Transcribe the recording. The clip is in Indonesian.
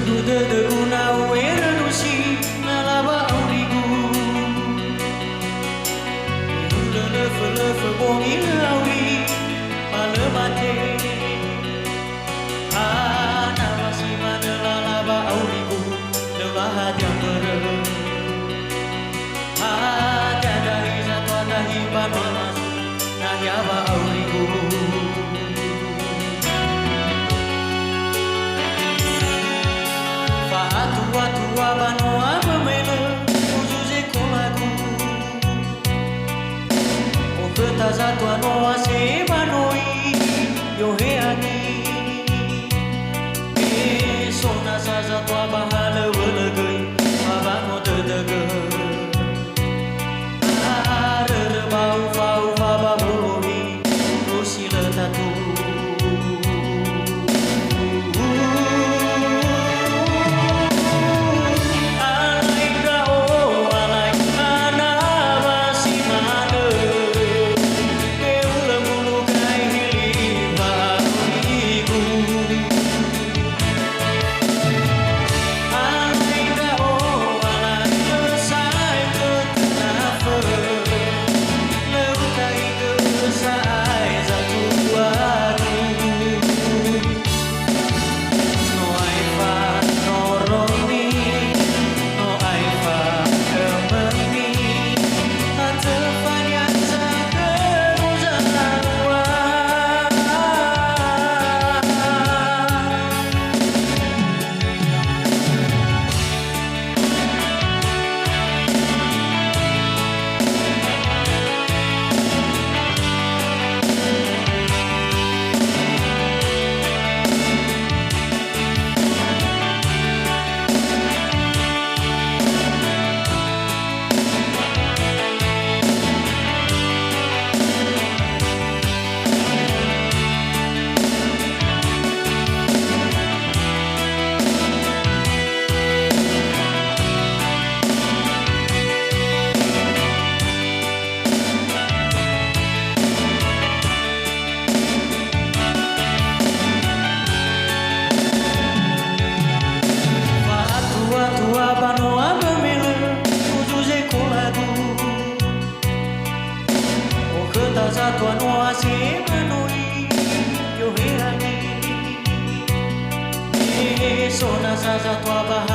de una uera dosi nalaba aurigu le bongi lauri malemate nawasi manalaba aurigu lelah jamber ada izat wadahi banas nahyaba aurigu tua banoa mamela uzuze kolagu o ketaza tua noa se banoi yo heani e sona saza tua bahala welagai babango dedaga arere bau bau baba bolohi rosila tatu Taza tua noa se manoi yo heani e sona zaza tua baha